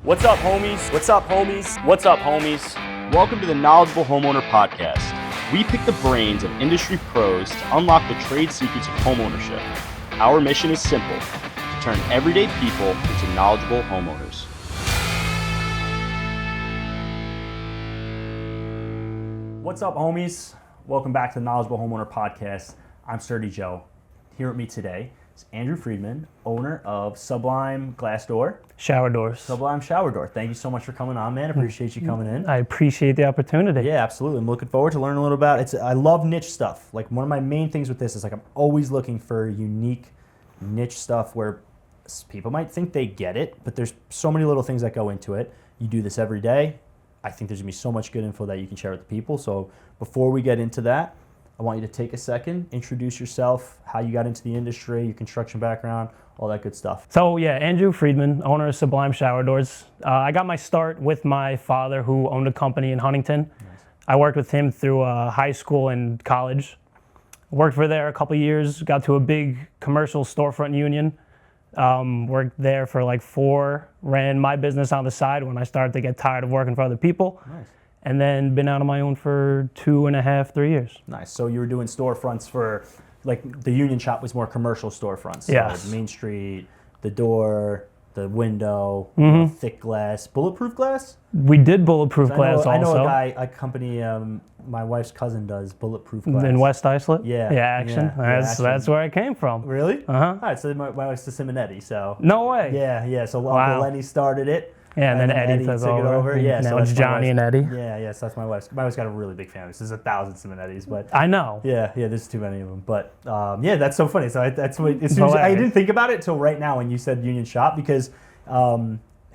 What's up, homies? What's up, homies? What's up, homies? Welcome to the Knowledgeable Homeowner Podcast. We pick the brains of industry pros to unlock the trade secrets of homeownership. Our mission is simple: to turn everyday people into knowledgeable homeowners. What's up, homies? Welcome back to the Knowledgeable Homeowner Podcast. I'm Sturdy Joe. Here with me today is Andrew Friedman, owner of Sublime Shower Doors. Sublime Shower Door. Thank you so much for coming on, man. Appreciate you coming in. I appreciate the opportunity. Yeah, absolutely. I'm looking forward to learning a little about it. I love niche stuff. Like, one of my main things with this is, like, I'm always looking for unique niche stuff where people might think they get it, but there's so many little things that go into it. You do this every day. I think there's going to be so much good info that you can share with the people. So before we get into that, I want you to take a second, introduce yourself, how you got into the industry, your construction background, all that good stuff. So yeah, Andrew Friedman, owner of Sublime Shower Doors. I got my start with my father, who owned a company in Huntington. Nice. I worked with him through high school and college. Worked for there a couple years, got to a big commercial storefront union. Worked there for like 4, ran my business on the side when I started to get tired of working for other people. Nice. And then been out on my own for 2.5, 3 years. Nice. So you were doing storefronts for, like, the union shop was more commercial storefronts. So yes. Main Street, the door, the window, thick glass, bulletproof glass? We did bulletproof glass also. I know a company, my wife's cousin does bulletproof glass. In West Islip? Yeah. Yeah, Action. Yeah, That's where I came from. Really? Uh-huh. All right, so my wife's the Simonetti, so. No way. Yeah. So wow. Uncle Lenny started it. Yeah, and then Eddie took it over. Yeah, now so it's Johnny and Eddie. Yeah, so that's my wife's. My wife's got a really big family. So there's 1,000 Simonettis, but I know. Yeah, there's too many of them. But yeah, that's so funny. So that's what. As soon as I didn't think about it till right now when you said union shop, because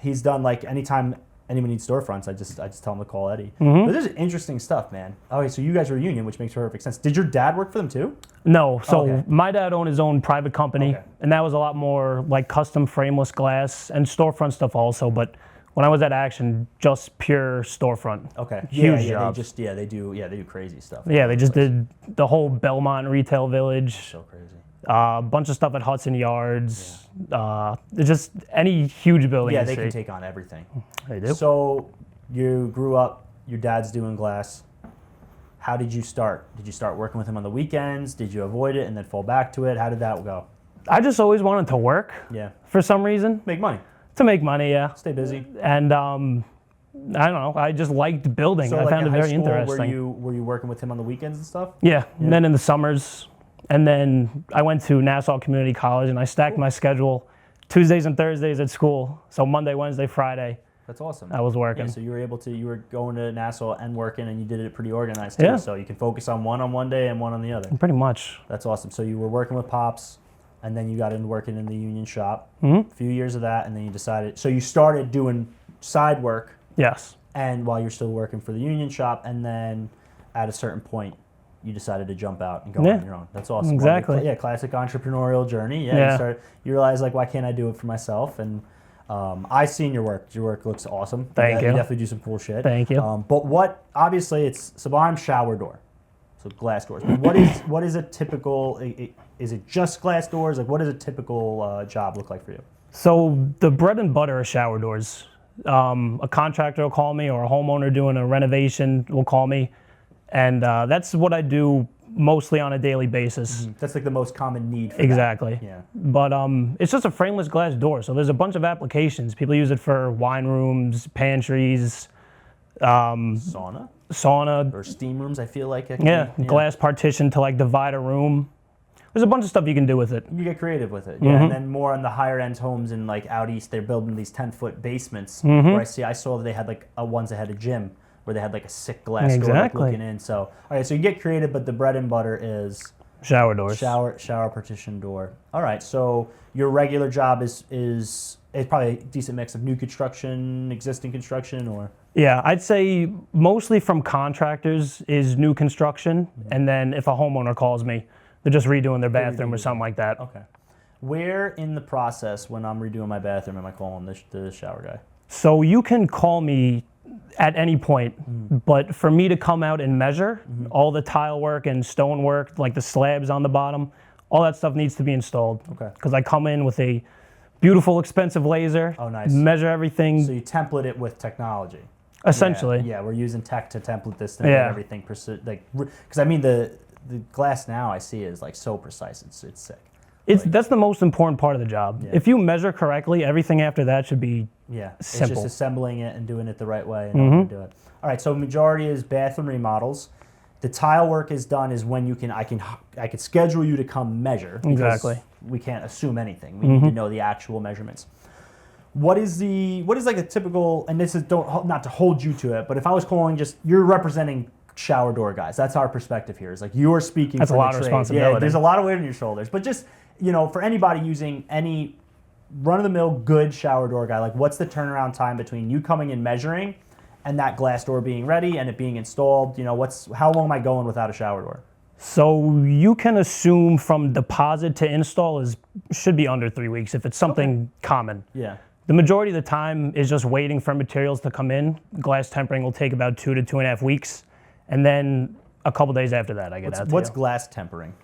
he's done, like, anytime anyone needs storefronts, I just tell him to call Eddie. Mm-hmm. But this is interesting stuff, man. Okay, so you guys are a union, which makes perfect sense. Did your dad work for them too? No. So my dad owned his own private company, and that was a lot more like custom frameless glass and storefront stuff also. But when I was at Action, just pure storefront. Okay. Huge jobs. They do crazy stuff. Yeah, they just did the whole Belmont Retail Village. So crazy. A bunch of stuff at Hudson Yards. Yeah. Just any huge building. Yeah, they can take on everything. They do. So you grew up, your dad's doing glass. How did you start? Did you start working with him on the weekends? Did you avoid it and then fall back to it? How did that go? I just always wanted to work. Yeah. For some reason. Make money. To make money, yeah. Stay busy. And I don't know, I just liked building. So I found it very interesting. Were you working with him on the weekends and stuff? Yeah, and then in the summers. And then I went to Nassau Community College and I stacked my schedule Tuesdays and Thursdays at school. So Monday, Wednesday, Friday. That's awesome. I was working. Yeah, so you were going to Nassau and working, and you did it pretty organized too. Yeah. So you can focus on one day and one on the other. Pretty much. That's awesome. So you were working with Pops, and then you got into working in the union shop. Mm-hmm. A few years of that, and then you decided. So you started doing side work. Yes. And while you're still working for the union shop, and then at a certain point, you decided to jump out and go on your own. That's awesome. Exactly. Yeah, classic entrepreneurial journey. Yeah. You realize, like, why can't I do it for myself? And I've seen your work. Your work looks awesome. Thank you. You definitely do some cool shit. Thank you. But obviously it's Sublime Shower Door, so glass doors. But what is a typical? Is it just glass doors? Like, what does a typical job look like for you? So the bread and butter are shower doors. A contractor will call me, or a homeowner doing a renovation will call me, and that's what I do mostly on a daily basis. Mm-hmm. That's like the most common need for exactly. that. Yeah. But it's just a frameless glass door. So there's a bunch of applications. People use it for wine rooms, pantries, sauna or steam rooms, I feel like. Glass partition to, like, divide a room. There's a bunch of stuff you can do with it. You get creative with it. Yeah. And then more on the higher end homes in, like, out east, they're building these 10-foot basements where I saw that they had, like, ones that had a gym where they had, like, a sick glass door, like, looking in. So, all right, so you get creative, but the bread and butter is shower doors. Shower partition door. All right, so your regular job is probably a decent mix of new construction, existing construction, or? Yeah, I'd say mostly from contractors is new construction, and then if a homeowner calls me, they're just redoing their bathroom or something like that. Okay. Where in the process, when I'm redoing my bathroom, am I calling the shower guy? So you can call me at any point, but for me to come out and measure all the tile work and stone work, like the slabs on the bottom, all that stuff needs to be installed. Okay. Because I come in with a beautiful, expensive laser. Oh, nice. Measure everything. So you template it with technology. Essentially. Yeah, we're using tech to template this to make everything because I mean the glass now I see is like so precise. It's sick. That's the most important part of the job. Yeah. If you measure correctly, everything after that should be simple. It's just assembling it and doing it the right way and how to do it. All right, so majority is bathroom remodels. The tile work is done is when I can schedule you to come measure. Exactly. We can't assume anything. We need to know the actual measurements. What is like a typical, and this is not to hold you to it, but if I was calling you're representing shower door guys. That's our perspective here. It's like you're speaking That's for a lot the of trade. responsibility. Yeah, there's a lot of weight on your shoulders. But just, for anybody using any run-of-the-mill good shower door guy, like what's the turnaround time between you coming and measuring and that glass door being ready and it being installed? How long am I going without a shower door? So you can assume from deposit to install should be under 3 weeks if it's something common. Yeah. The majority of the time is just waiting for materials to come in. Glass tempering will take about 2 to 2.5 weeks. And then a couple days after that, I get out to What's you. glass tempering?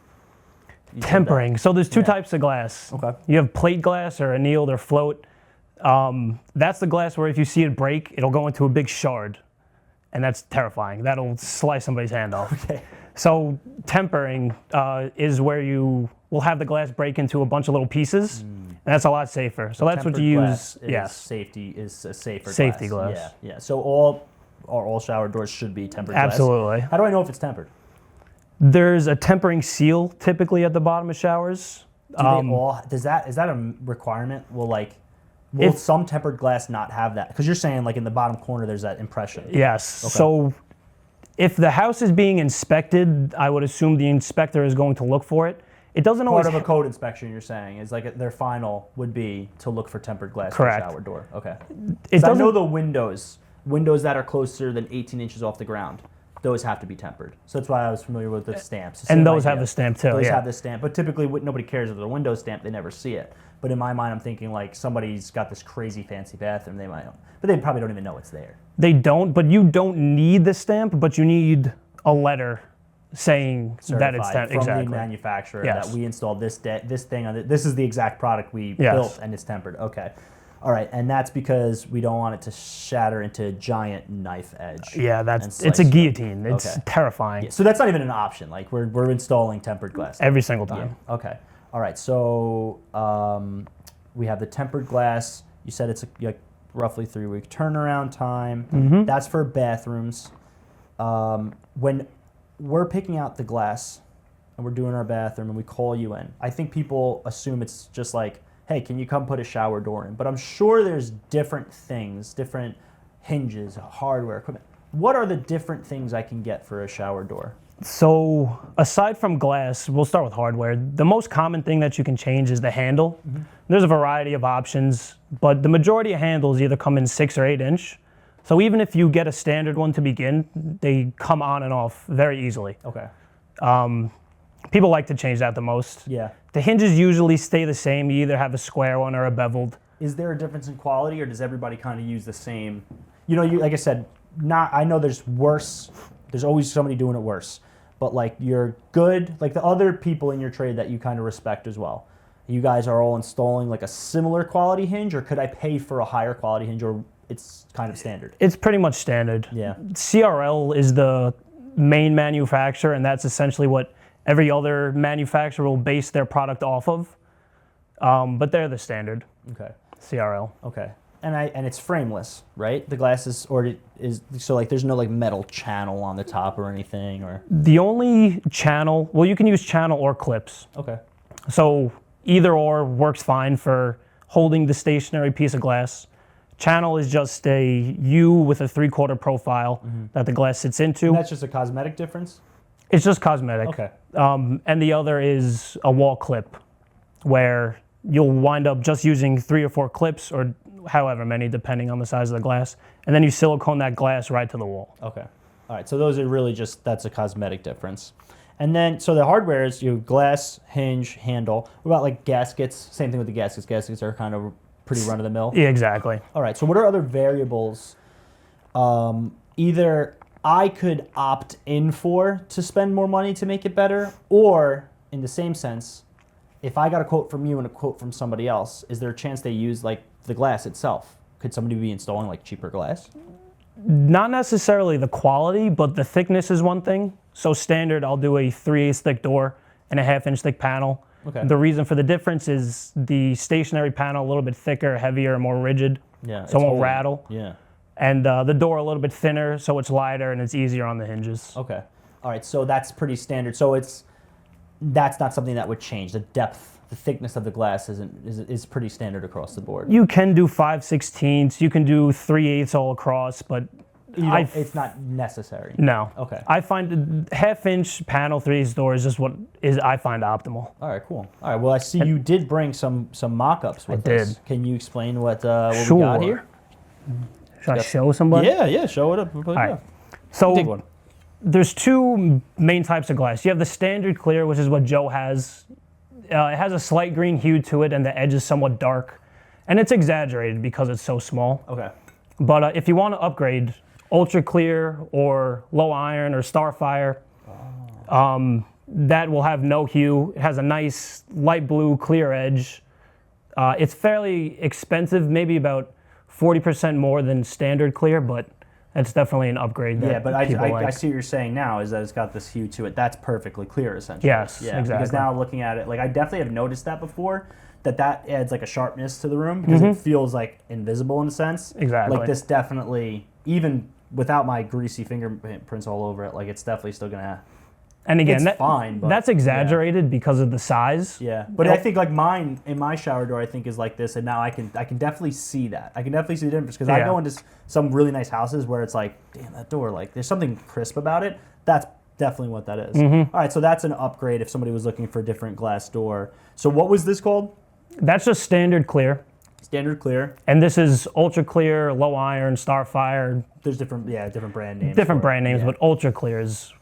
Tempering. So there's two types of glass. Okay. You have plate glass or annealed or float. That's the glass where if you see it break, it'll go into a big shard. And that's terrifying. That'll slice somebody's hand off. Okay. So tempering is where you will have the glass break into a bunch of little pieces. And that's a lot safer. So that's what you use. Yes. Safety is a safer safety glass. Yeah. So all shower doors should be tempered glass. Absolutely. How do I know if it's tempered? There's a tempering seal typically at the bottom of showers. Is that a requirement? Will some tempered glass not have that? Because you're saying like in the bottom corner there's that impression. Yes. Okay. So if the house is being inspected, I would assume the inspector is going to look for it. It doesn't always. Part of a code inspection, you're saying, is like their final would be to look for tempered glass Correct. for a shower door. Okay. I know the windows that are closer than 18 inches off the ground, those have to be tempered. So that's why I was familiar with the stamps. And those have the stamp too. Those have the stamp, but typically nobody cares if the window stamp. They never see it. But in my mind, I'm thinking like somebody's got this crazy fancy bathroom. But they probably don't even know it's there. They don't, but you don't need the stamp, but you need a letter saying that it's Certified from exactly the manufacturer Yes. that we installed this thing on it. This is the exact product we built and it's tempered. Okay. All right, and that's because we don't want it to shatter into a giant knife edge. Yeah, it's a guillotine. It's terrifying. Yeah, so that's not even an option. Like we're installing tempered glass every single time. Yeah. Okay. All right. So we have the tempered glass. You said it's roughly 3-week turnaround time. Mm-hmm. That's for bathrooms. When we're picking out the glass and we're doing our bathroom and we call you in, I think people assume it's just like, hey, can you come put a shower door in? But I'm sure there's different things, different hinges, hardware, equipment. What are the different things I can get for a shower door? So aside from glass, we'll start with hardware. The most common thing that you can change is the handle. Mm-hmm. There's a variety of options, but the majority of handles either come in 6 or 8 inch. So even if you get a standard one to begin, they come on and off very easily. Okay. People like to change that the most. Yeah. The hinges usually stay the same. You either have a square one or a beveled. Is there a difference in quality, or does everybody kind of use the same? You like I said, I know there's worse. There's always somebody doing it worse. But like you're good, like the other people in your trade that you kind of respect as well. You guys are all installing like a similar quality hinge, or could I pay for a higher quality hinge, or it's kind of standard? It's pretty much standard. Yeah. CRL is the main manufacturer, and that's essentially what every other manufacturer will base their product off of. But they're the standard. Okay. CRL. Okay. And it's frameless, right? The glass is so like there's no like metal channel on the top or anything, or the only channel. Well, you can use channel or clips. Okay. So either or works fine for holding the stationary piece of glass. Channel is just a U with a 3/4 profile that the glass sits into. And that's just a cosmetic difference? It's just cosmetic. Okay. And the other is a wall clip, where you'll wind up just using 3 or 4 clips, or however many, depending on the size of the glass, and then you silicone that glass right to the wall. Okay. All right. So those are really that's a cosmetic difference. And then, so the hardware is glass, hinge, handle. What about like gaskets? Same thing with the gaskets. Gaskets are kind of pretty run of the mill. Yeah, exactly. All right. So what are other variables? Either I could opt in for to spend more money to make it better, or in the same sense, if I got a quote from you and a quote from somebody else, is there a chance they use like the glass itself? Could somebody be installing like cheaper glass? Not necessarily the quality, but the thickness is one thing. So standard, I'll do a 3/8 thick door and a 1/2 inch thick panel. Okay. The reason for the difference is the stationary panel a little bit thicker, heavier, more rigid, Yeah. so it won't rattle. Yeah. And the door a little bit thinner, so it's lighter and it's easier on the hinges. Okay. All right. So that's pretty standard. So that's not something that would change. The depth, the thickness of the glass is pretty standard across the board. You can do 5/16, you can do 3/8 all across, but It's not necessary. no. Okay. I find the 1/2 inch panel 3/8 door is just what I find optimal. All right. Cool. All right. Well, I see you did bring some mock-ups with us. did. Can you explain what we Sure. got here? Should I show somebody? Yeah. Show it up. All right. So Dig one. there's two main types of glass. You have the standard clear, which is what Joe has. It has a slight green hue to it, and the edge is somewhat dark. And it's exaggerated because it's so small. Okay. But if you want to upgrade, ultra clear or low iron or starfire, that will have no hue. It has a nice light blue clear edge. It's fairly expensive, maybe about 40% more than standard clear, but it's definitely an upgrade. Yeah, but I like. see what you're saying now is that it's got this hue to it. That's perfectly clear, essentially. Yes, yeah, exactly. Because now looking at it, like I definitely have noticed that before, that adds like a sharpness to the room because it feels like invisible in a sense. Exactly. Like this definitely, even without my greasy fingerprints all over it, like it's definitely still gonna. And again, It's fine, but that's exaggerated because of the size. Yeah, but I think like mine in my shower door, I think is like this, and now I can definitely see that. I can definitely see the difference because I Yeah. go into some really nice houses where it's like, damn, that door, like there's something crisp about it. That's definitely what that is. All right, so that's an upgrade if somebody was looking for a different glass door. So what was this called? That's just standard clear. Standard clear. And this is ultra clear, low iron, starfire, There's different brand names. different for it. brand names, Yeah. but ultra clear is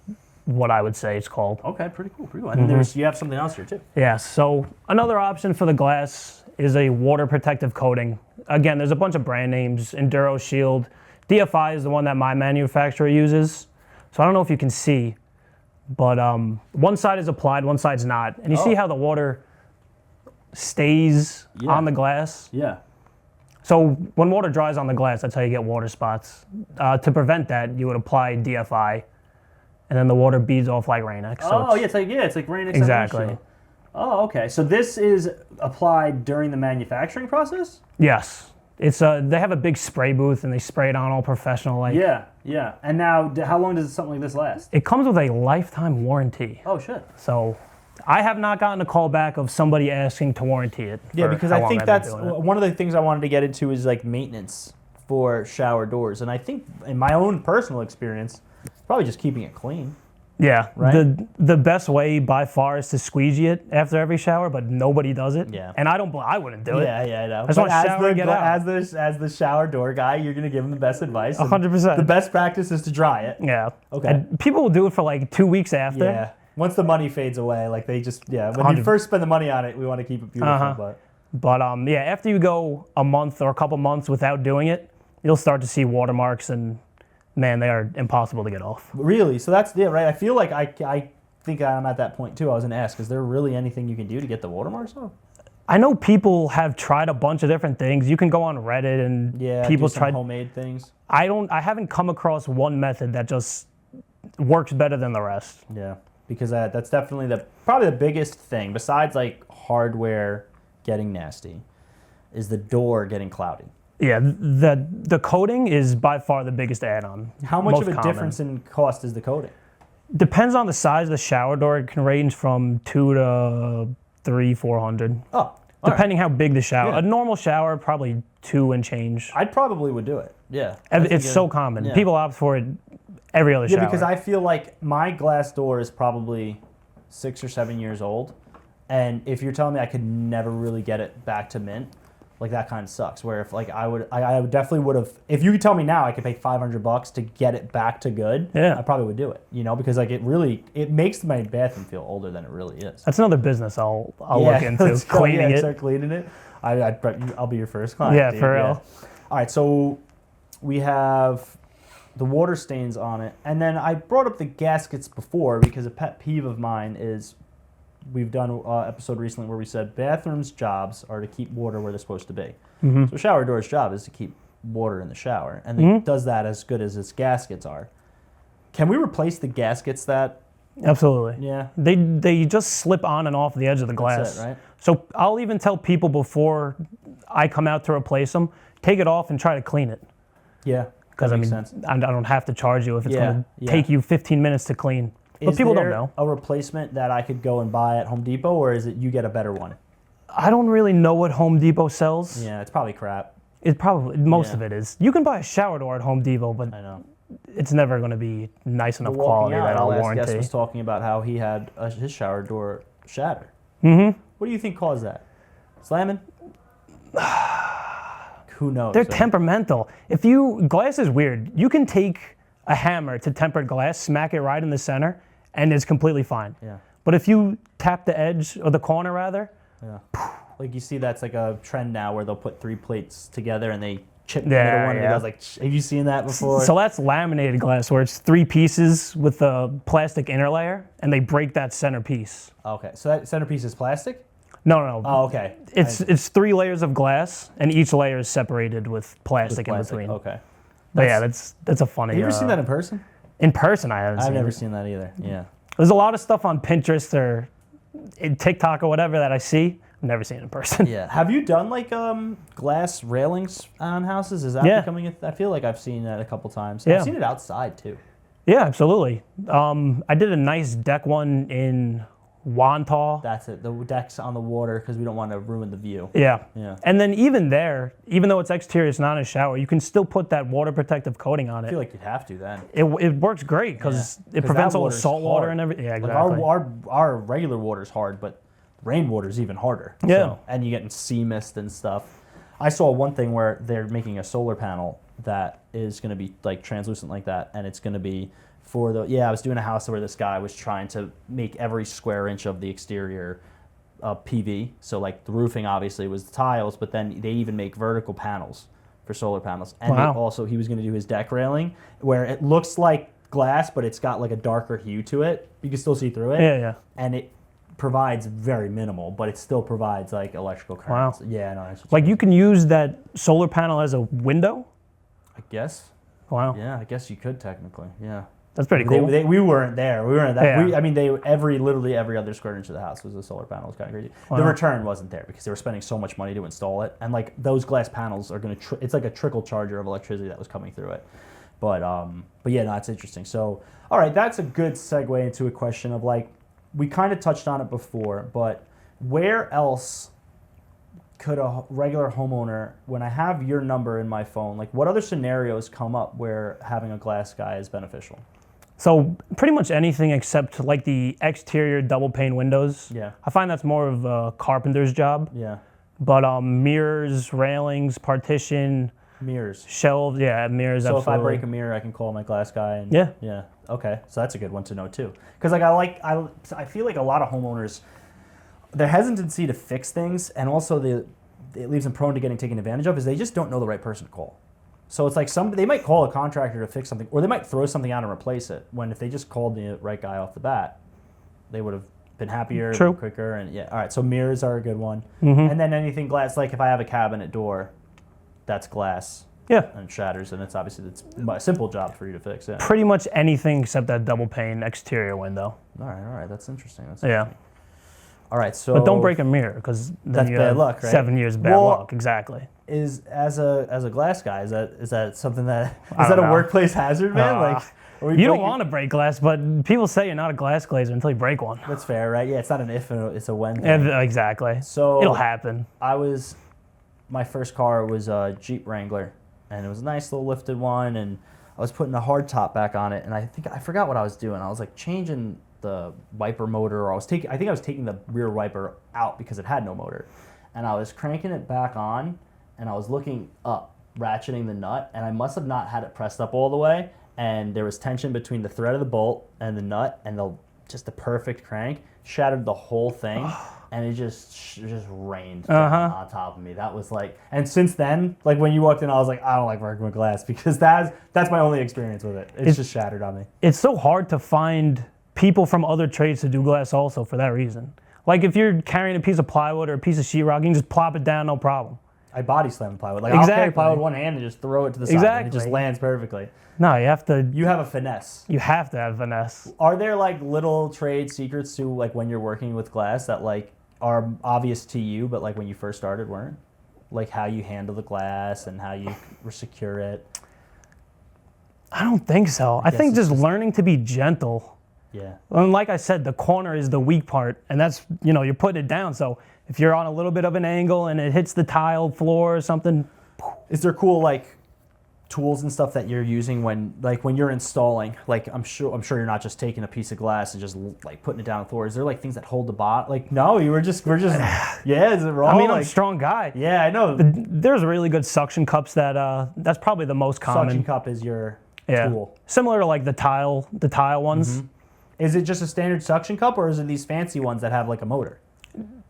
what I would say it's called. Okay, pretty cool, pretty cool. And then you have something else here too. Yeah, so another option for the glass is a water protective coating. Again, there's a bunch of brand names, Enduro Shield. DFI is the one that my manufacturer uses. So I don't know if you can see, but one side is applied, one side's not. And you see how the water stays on the glass? Yeah. So when water dries on the glass, that's how you get water spots. To prevent that, you would apply DFI, and then the water beads off like Rain-X. So it's like Rain-X. Exactly. Oh, okay. So this is applied during the manufacturing process? Yes. It's they have a big spray booth and they spray it on all professional like. Yeah. And now, how long does something like this last? It comes with a lifetime warranty. Oh, shit. So I have not gotten a call back of somebody asking to warranty it. Yeah, for because how I long think I've been that's doing it. one of the things I wanted to get into is like maintenance for shower doors. And I think in my own personal experience, probably just keeping it clean. Yeah, Right? the best way by far is to squeegee it after every shower, but nobody does it. Yeah. And I wouldn't do it. Yeah, I know. I just want to shower and get out. As the shower door guy, you're gonna give them the best advice. and 100%. The best practice is to dry it. Yeah. Okay. And people will do it for like 2 weeks after. Yeah. Once the money fades away, like they just when you 100%. first spend the money on it, we want to keep it beautiful. But But yeah, after you go a month or a couple months without doing it, you'll start to see watermarks, and man, they are impossible to get off. really, so that's right. I feel like I think I'm at that point too. I was gonna ask, is there really anything you can do to get the watermarks off? I know people have tried a bunch of different things. You can go on Reddit and people do some try homemade things. I haven't come across one method that just works better than the rest. Yeah, because that's definitely probably the biggest thing besides like hardware getting nasty, is the door getting cloudy. Yeah, the coating is by far the biggest add-on. How much most of a common. difference in cost is the coating? Depends on the size of the shower door. It can range from $200 to $300-$400, Oh, all right. depending how big the shower. Yeah. A normal shower, probably $2 and change. I probably would do it. Yeah, It's so common. yeah. People opt for it every other shower. Yeah, because I feel like my glass door is probably 6 or 7 years old, and if you're telling me I could never really get it back to mint, like that kind of sucks. Where if like I would definitely would have. If you could tell me now I could pay $500 to get it back to good, Yeah. I probably would do it. Because like it makes my bathroom feel older than it really is. That's another business I'll look into, let's go. cleaning it. Start cleaning it. I'll be your first client. Yeah, dude. for real. All right, so we have the water stains on it, and then I brought up the gaskets before because a pet peeve of mine is we've done an episode recently where we said bathrooms' jobs are to keep water where they're supposed to be. Mm-hmm. So shower door's job is to keep water in the shower, and Mm-hmm. it does that as good as its gaskets are. Can we replace the gaskets that? Absolutely. Yeah. They just slip on and off the edge of the glass. That's it, right? So I'll even tell people before I come out to replace them, take it off and try to clean it. Yeah. Because That makes sense. I don't have to charge you if it's Yeah, going to yeah. take you 15 minutes to clean. But Is people don't there know. a replacement that I could go and buy at Home Depot, or is it you get a better one? I don't really know what Home Depot sells. Yeah, it's probably crap. It probably most Yeah. of it is. You can buy a shower door at Home Depot, but I know. it's never going to be nice enough The walking quality out, that our I'll last warranty. guest was talking about how he had his shower door shatter. Mm-hmm. What do you think caused that? Slamming? Who knows? They're right? temperamental. Glass is weird. You can take a hammer to tempered glass, smack it right in the center, and it's completely fine. Yeah. But if you tap the edge, or the corner rather, Yeah. Like you see, that's like a trend now where they'll put 3 plates together and they chip the Yeah, middle one. And it yeah. goes like, have you seen that before? so that's laminated glass where it's 3 pieces with a plastic inner layer, and they break that center piece. Okay, so that centerpiece is plastic? No. Oh, okay. It's 3 layers of glass, and each layer is separated with plastic, in between. Okay. But yeah, that's a funny. Have you ever seen that in person? In person? I haven't. I've seen never it. seen that either. Yeah. There's a lot of stuff on Pinterest or in TikTok or whatever that I see. I've never seen it in person. Yeah. Have you done like glass railings on houses? Is that Yeah. becoming I feel like I've seen that a couple times. Yeah. I've seen it outside too. Yeah, absolutely. I did a nice deck one in Wantagh. That's it. The deck's on the water because we don't want to ruin the view. Yeah. Yeah. And then even there, even though it's exterior, it's not a shower, you can still put that water protective coating on I it. feel like you'd have to then. It works great because Yeah. it 'Cause prevents that all the water's salt water hard. and everything. Yeah, Like exactly. our regular water's hard, but rainwater's even harder. Yeah. So, and you get sea mist and stuff. I saw one thing where they're making a solar panel that is going to be like translucent like that, and it's going to be for the I was doing a house where this guy was trying to make every square inch of the exterior PV. So like the roofing obviously was the tiles, but then they even make vertical panels for solar panels. And Wow. he was going to do his deck railing where it looks like glass, but it's got like a darker hue to it. You can still see through it. Yeah. And it provides very minimal, but it still provides like electrical Wow. currents. Yeah, no, it's Like you can use that solar panel as a window. I guess. Wow. Yeah, I guess you could technically. Yeah. That's pretty cool. We weren't there. We weren't that. Yeah. Literally every other square inch of the house was a solar panel. It was kind of crazy. Wow. The return wasn't there because they were spending so much money to install it, and like those glass panels are going to. It's like a trickle charger of electricity that was coming through it. But yeah, no, it's interesting. So all right, that's a good segue into a question of like we kind of touched on it before, but where else could a regular homeowner, when I have your number in my phone, like what other scenarios come up where having a glass guy is beneficial? So pretty much anything except like the exterior double pane windows. Yeah. I find that's more of a carpenter's job. Yeah. But mirrors, railings, partition, Mirrors. shelves, mirrors. So absolutely. if I break a mirror, I can call my glass guy. And, Yeah. Yeah. Okay. So that's a good one to know too. Because like I feel like a lot of homeowners, their hesitancy to fix things, and also it leaves them prone to getting taken advantage of, is they just don't know the right person to call. So it's like they might call a contractor to fix something, or they might throw something out and replace it. When if they just called the right guy off the bat, they would have been happier, True. been quicker, and yeah. All right. So mirrors are a good one, Mm-hmm. and then anything glass. Like if I have a cabinet door, that's glass. Yeah. And it shatters, and it's a simple job for you to fix. Yeah. Pretty much anything except that double pane exterior window. All right. That's interesting. Yeah. All right. So But don't break a mirror because then That's you bad have luck, right? 7 years bad Well, luck. Exactly. Is as a glass guy, is that something that I is that don't a know. workplace hazard, man? Uh, Like are we You don't breaking- want to break glass, but people say you're not a glass glazer until you break one. That's fair, right? Yeah. It's not an if, it's a when. thing. Yeah, exactly. So It'll happen. My first car was a Jeep Wrangler, and it was a nice little lifted one, and I was putting a hard top back on it, and I forgot what I was doing. I was like changing the wiper motor, or I think I was taking the rear wiper out because it had no motor, and I was cranking it back on, and I was looking up, ratcheting the nut, and I must have not had it pressed up all the way, and there was tension between the thread of the bolt and the nut, and just the perfect crank shattered the whole thing. And it just rained on top of me. That was like, and since then, like when you walked in, I was like, I don't like working with glass because that's my only experience with it. It's just shattered on me. It's so hard to find people from other trades to do glass also for that reason. Like if you're carrying a piece of plywood or a piece of sheetrock, you can just plop it down, no problem. I body slam plywood. Like I'll carry plywood with one hand and just throw it to the side. And it just lands perfectly. No, you have to. You have a finesse. You have to have finesse. Are there like little trade secrets to like when you're working with glass that like are obvious to you, but like when you first started weren't? Like how you handle the glass and how you secure it? I don't think so. I think just learning to be gentle. Yeah. And like I said, the corner is the weak part, and that's, you're putting it down. So if you're on a little bit of an angle and it hits the tile floor or something. Is there cool like tools and stuff that you're using when you're installing? Like I'm sure you're not just taking a piece of glass and just like putting it down the floor. Is there like things that hold the bottom? Like no, we're just yeah. Is it wrong? I mean, I'm a strong guy. Yeah, I know. There's really good suction cups that's probably the most common. Suction cup is your tool. Similar to like the tile ones. Mm-hmm. Is it just a standard suction cup, or is it these fancy ones that have like a motor?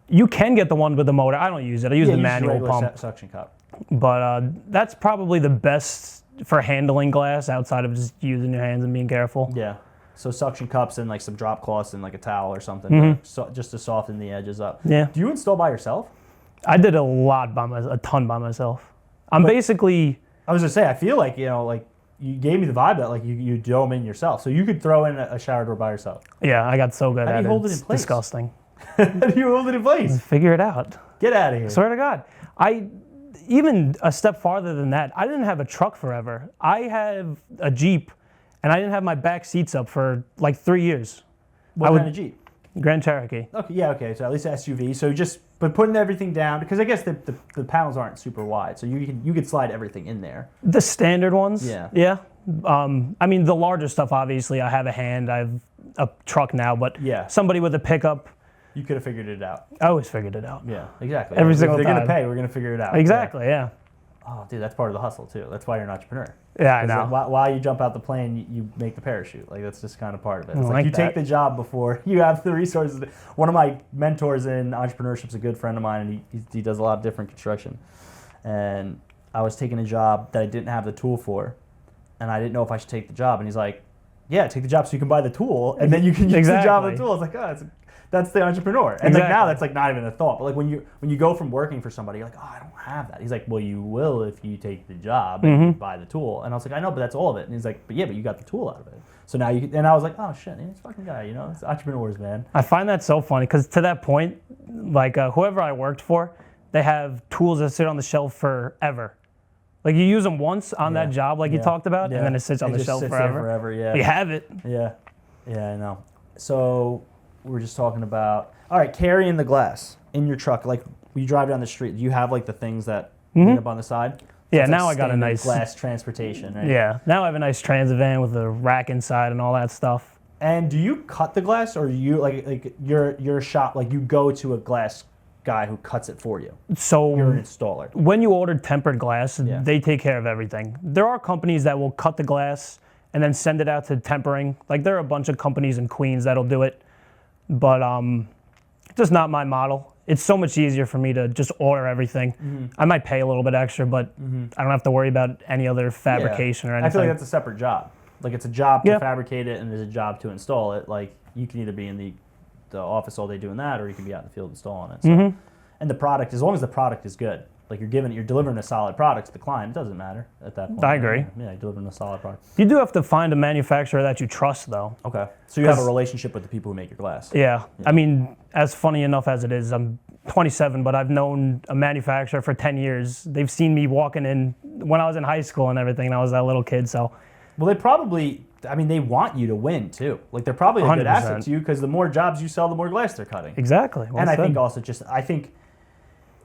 You can get the one with the motor. I don't use it. I use the manual pump. Suction cup. But that's probably the best for handling glass outside of just using your hands and being careful. Yeah. So suction cups and like some drop cloths and like a towel or something, so, just to soften the edges up. Yeah. Do you install by yourself? I did a ton by myself. I was gonna say, I feel like like you gave me the vibe that like you do them in yourself, so you could throw in a shower door by yourself. Yeah, I got so good at it. How do you hold it in place? Disgusting. How do you hold it in place? Figure it out. Get out of here. Swear to God. Even a step farther than that, I didn't have a truck forever. I have a Jeep, and I didn't have my back seats up for like 3 years. What kind of Jeep? Grand Cherokee. Okay, yeah, okay. So at least SUV. So but putting everything down, because I guess the panels aren't super wide, so you could slide everything in there. The standard ones. Yeah. Yeah. I mean, the larger stuff, obviously, I have a hand. I have a truck now, but somebody with a pickup. You could have figured it out. I always figured it out. Yeah, exactly. Every single time. They're going to pay. We're going to figure it out. Exactly, yeah. Oh, dude, that's part of the hustle, too. That's why you're an entrepreneur. Yeah, I know. While you jump out the plane, you make the parachute. Like, that's just kind of part of it. It's like you take the job before you have the resources. One of my mentors in entrepreneurship is a good friend of mine, and he does a lot of different construction. And I was taking a job that I didn't have the tool for, and I didn't know if I should take the job. And he's like, yeah, take the job so you can buy the tool, and then you can use the job of the tool. It's like, oh, that's the entrepreneur. And like now that's like not even a thought. But like when you go from working for somebody, you're like, oh, I don't have that. He's like, well, you will if you take the job and you buy the tool. And I was like, I know, but that's all of it. And he's like, but you got the tool out of it. So now and I was like, oh shit, this fucking guy, it's entrepreneurs, man. I find that so funny because to that point, like whoever I worked for, they have tools that sit on the shelf forever. Like you use them once on that job, like you talked about, and then it sits on the shelf forever. Yeah. You have it. Yeah, I know. So we're just talking about, all right, carrying the glass in your truck. Like when you drive down the street, do you have like the things that end up on the side? So yeah, now I got a nice glass transportation, right? Yeah, now I have a nice transit van with a rack inside and all that stuff. And do you cut the glass, or you like your shop, like you go to a glass guy who cuts it for you? So you're an installer. When you order tempered glass, they take care of everything. There are companies that will cut the glass and then send it out to tempering. Like there are a bunch of companies in Queens that'll do it, but just not my model. It's so much easier for me to just order everything. I might pay a little bit extra, but I don't have to worry about any other fabrication or anything. I feel like that's a separate job. Like it's a job to fabricate it, and there's a job to install it. Like you can either be in the office all day doing that, or you can be out in the field installing it. So. And the product, as long as the product is good, like you're delivering a solid product to the client, it doesn't matter at that point. I agree. Yeah, you're delivering a solid product. You do have to find a manufacturer that you trust, though. Okay. So you have a relationship with the people who make your glass. Yeah. I mean, as funny enough as it is, I'm 27, but I've known a manufacturer for 10 years. They've seen me walking in when I was in high school and everything, and I was that little kid, so. Well, they want you to win, too. Like, they're probably a 100%. Good asset to you, because the more jobs you sell, the more glass they're cutting. Exactly. Well, and I think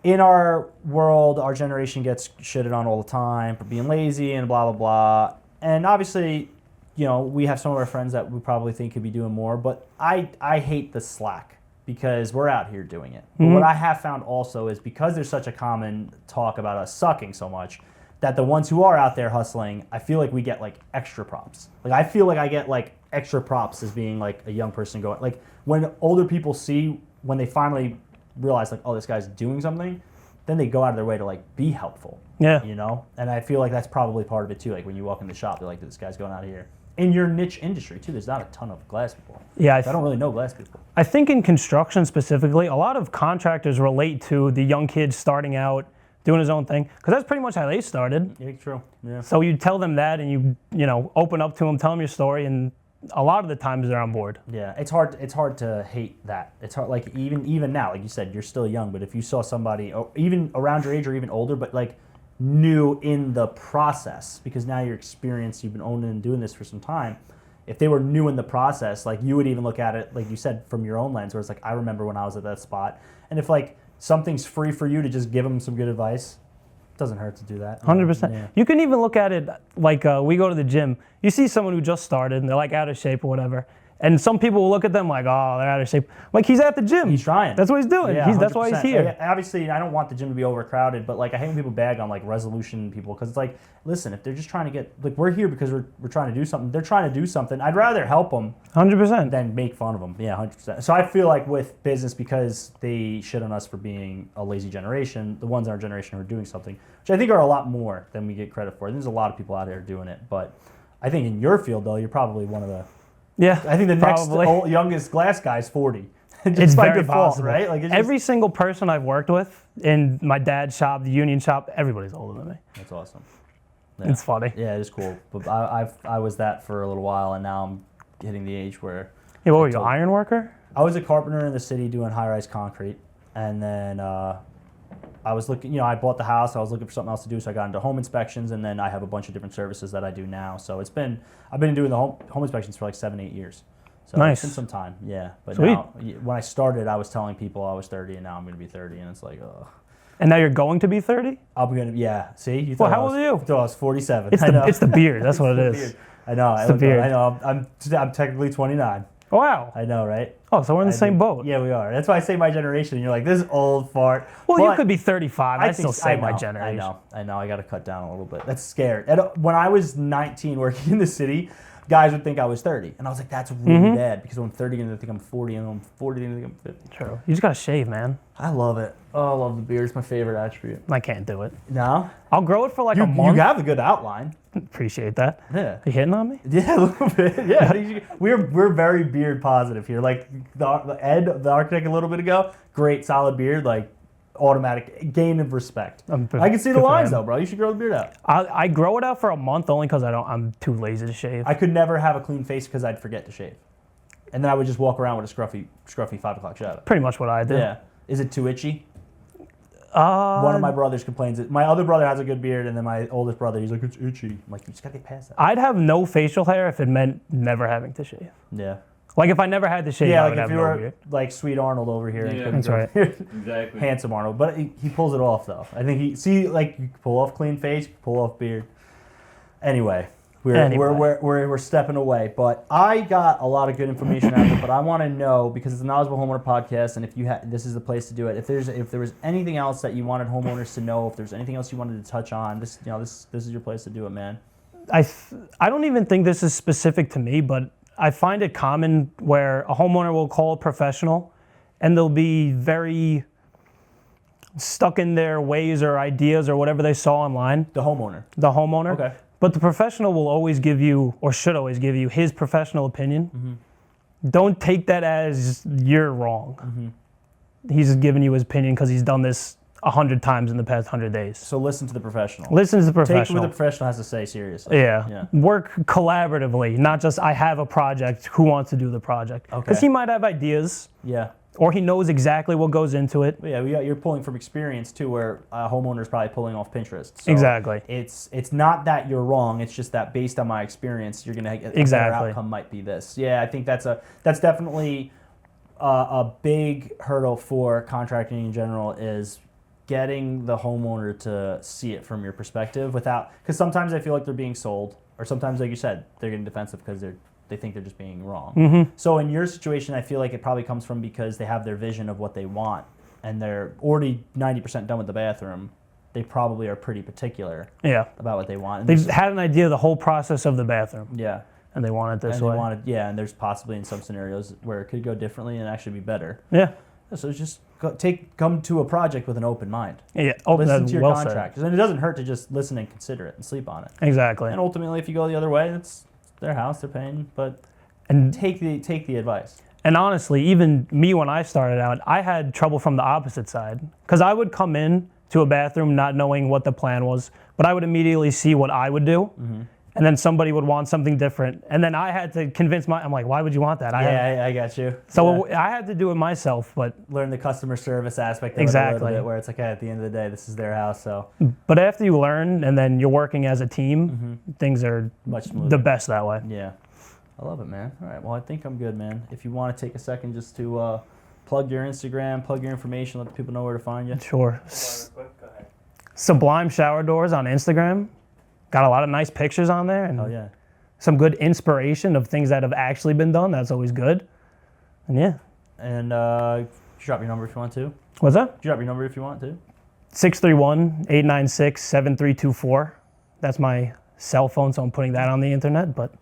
in our world, our generation gets shitted on all the time for being lazy and blah, blah, blah. And obviously, we have some of our friends that we probably think could be doing more, but I hate the slack because we're out here doing it. But what I have found also is because there's such a common talk about us sucking so much, that the ones who are out there hustling, I feel like we get like extra props. Like I feel like I get like extra props as being like a young person going, like when older people see, when they finally realize like, oh, this guy's doing something, then they go out of their way to like be helpful. Yeah. You know, and I feel like that's probably part of it too. Like when you walk in the shop, they're like, this guy's going out of here. In your niche industry too, there's not a ton of glass people. Yeah, I don't really know glass people. I think in construction specifically, a lot of contractors relate to the young kid starting out, doing his own thing, because that's pretty much how they started. Yeah, true. Yeah. So you tell them that, and you know, open up to them, tell them your story, and a lot of the times they're on board. Yeah, it's hard to hate that. It's hard, like even now, like you said, you're still young, but if you saw somebody even around your age or even older, but like new in the process, because now you're experienced, you've been owning and doing this for some time. If they were new in the process, like you would even look at it, like you said, from your own lens, where it's like, I remember when I was at that spot. And if like something's free for you to just give them some good advice, it doesn't hurt to do that. 100%. Yeah. You can even look at it like we go to the gym. You see someone who just started and they're like out of shape or whatever. And some people will look at them like, oh, they're out of shape. Like, he's at the gym. He's trying. That's what he's doing. Yeah, That's why he's here. Obviously, I don't want the gym to be overcrowded, but like I hate when people bag on like resolution people, because it's like, listen, if they're just trying to get, like, we're here because we're trying to do something. They're trying to do something. I'd rather help them 100%. than make fun of them. Yeah, 100%. So I feel like with business, because they shit on us for being a lazy generation, the ones in our generation who are doing something, which I think are a lot more than we get credit for. There's a lot of people out there doing it, but I think in your field though, you're probably one of the. Yeah, I think the probably. next youngest glass guy is 40. It's by very default, possible. right? Like every single person I've worked with in my dad's shop, the union shop, everybody's older than me. That's awesome. Yeah. It's funny. Yeah, it is cool. But I was that for a little while, and now I'm hitting the age where. Yeah, what were you, iron worker? I was a carpenter in the city doing high-rise concrete, and then I was looking. I bought the house. I was looking for something else to do, so I got into home inspections, and then I have a bunch of different services that I do now. So I've been doing the home inspections for like 7-8 years. So nice. It's been some time, yeah. But Sweet. now, when I started, I was telling people I was 30, and now I'm going to be 30, and it's like, ugh. And now you're going to be 30? I'm going to, yeah. See? You Well, how old are you? I thought I was 47. It's the beard. That's what it is. Beard. I know. It's the beard. I know. I'm technically 29. Wow. I know, right? Oh, so we're in the same boat. Yeah, we are. That's why I say my generation. And you're like, this old fart. Well, but you could be 35. I still say my know, generation. I know. I got to cut down a little bit. That's scary. And when I was 19 working in the city, guys would think I was 30. And I was like, that's really bad, because when I'm 30, and they think I'm 40, and when I'm 40, and they think I'm 50. True. You just got to shave, man. I love it. Oh, I love the beard. It's my favorite attribute. I can't do it. No? I'll grow it for like a month. You have a good outline. Appreciate that. Yeah. Are you hitting on me? Yeah, a little bit. Yeah, we're very beard positive here. Like Ed, the architect, a little bit ago, great solid beard, like automatic gain of respect. I can see the lines though, bro. You should grow the beard out. I grow it out for a month only because I'm too lazy to shave. I could never have a clean face because I'd forget to shave, and then I would just walk around with a scruffy 5 o'clock shadow. Pretty much what I do. Yeah. Is it too itchy? One of my brothers complains. My other brother has a good beard, and then my oldest brother, he's like, it's itchy. I'm like, you just gotta get past that. I'd have no facial hair if it meant never having to shave. Yeah. Like if I never had to shave, I would like if have you no were beard. like Sweet Arnold over here. Yeah. And That's right. Exactly. Handsome Arnold, but he pulls it off though. I think you can pull off clean face, you can pull off beard. Anyway, we're stepping away, but I got a lot of good information out of it. But I want to know, because it's a Knowledgeable Homeowner Podcast, and if this is the place to do it. If there was anything else that you wanted homeowners to know, if there's anything else you wanted to touch on, this is your place to do it, man. I don't even think this is specific to me, but I find it common where a homeowner will call a professional and they'll be very stuck in their ways or ideas or whatever they saw online. The homeowner. Okay. But the professional will always give you, or should always give you, his professional opinion. Mm-hmm. Don't take that as you're wrong. Mm-hmm. He's just giving you his opinion because he's done this 100 times in the past 100 days. So listen to the professional. Listen to the professional. Take what the professional has to say seriously. Yeah. Work collaboratively, not just I have a project, who wants to do the project. Okay. Because he might have ideas. Yeah. Or he knows exactly what goes into it. Yeah, you're pulling from experience too, where a homeowner's probably pulling off Pinterest. So exactly. It's not that you're wrong. It's just that based on my experience, you're gonna get a better outcome might be this. Yeah, I think that's definitely a big hurdle for contracting in general, is getting the homeowner to see it from your perspective because sometimes I feel like they're being sold, or sometimes, like you said, they're getting defensive because they think they're just being wrong. Mm-hmm. So in your situation, I feel like it probably comes from because they have their vision of what they want, and they're already 90% done with the bathroom. They probably are pretty particular about what they want. And they've had an idea of the whole process of the bathroom. Yeah. And they want it this way. And there's possibly in some scenarios where it could go differently and actually be better. Yeah. So just come to a project with an open mind. Yeah, Listen to your well contractors. And it doesn't hurt to just listen and consider it and sleep on it. Exactly. And ultimately, if you go the other way, it's their house, they're paying, but take the advice. And honestly, even me when I started out, I had trouble from the opposite side. Because I would come in to a bathroom not knowing what the plan was, but I would immediately see what I would do. Mm-hmm. And then somebody would want something different. And then I had to convince I'm like, why would you want that? I got you. So I had to do it myself, but... Learn the customer service aspect of exactly. it a little bit, where it's like, hey, at the end of the day, this is their house, so... But after you learn, and then you're working as a team, things are much smoother. The best that way. Yeah. I love it, man. All right, well, I think I'm good, man. If you want to take a second just to plug your Instagram, plug your information, let the people know where to find you. Sure. Go ahead. Sublime Shower Doors on Instagram. Got a lot of nice pictures on there. And oh, yeah. Some good inspiration of things that have actually been done. That's always good. And yeah. And drop your number if you want to. What's that? Drop your number if you want to. 631-896-7324. That's my cell phone, so I'm putting that on the internet, but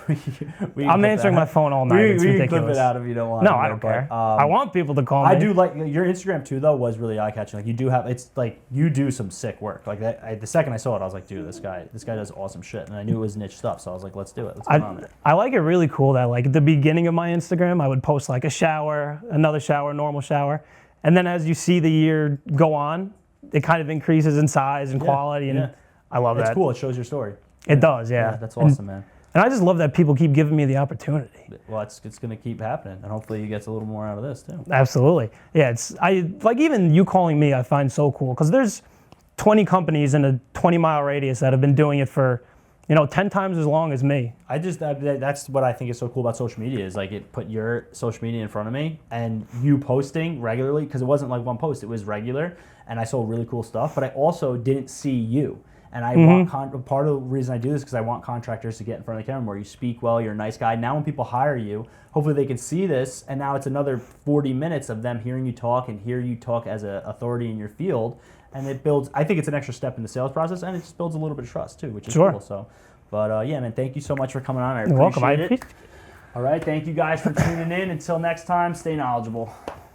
I'm answering my phone all night. It's ridiculous. Can clip it out if you don't want. No, I don't care. I want people to call me. I do like your Instagram too, though. Was really eye catching. Like you do have, it's like you do some sick work. Like that, the second I saw it, I was like, dude, this guy does awesome shit. And I knew it was niche stuff, so I was like, let's do it. Let's get on it. I like it really cool that like at the beginning of my Instagram, I would post like a shower, another shower, normal shower, and then as you see the year go on, it kind of increases in size and quality, and I love that. It's cool. It shows your story. It does, yeah. That's awesome, man. And I just love that people keep giving me the opportunity. Well, it's going to keep happening, and hopefully you get a little more out of this too. Absolutely, yeah. Even you calling me, I find so cool because there's 20 companies in a 20-mile radius that have been doing it for, 10 times as long as me. That's what I think is so cool about social media is like it put your social media in front of me and you posting regularly, because it wasn't like one post, it was regular, and I saw really cool stuff, but I also didn't see you. And I want part of the reason I do this is because I want contractors to get in front of the camera more. You speak well, you're a nice guy. Now when people hire you, hopefully they can see this, and now it's another 40 minutes of them hearing you talk and hear you talk as an authority in your field. And it builds, I think it's an extra step in the sales process, and it just builds a little bit of trust too, which is cool. So, but yeah, man, thank you so much for coming on. I appreciate it. All right, thank you guys for tuning in. Until next time, stay knowledgeable.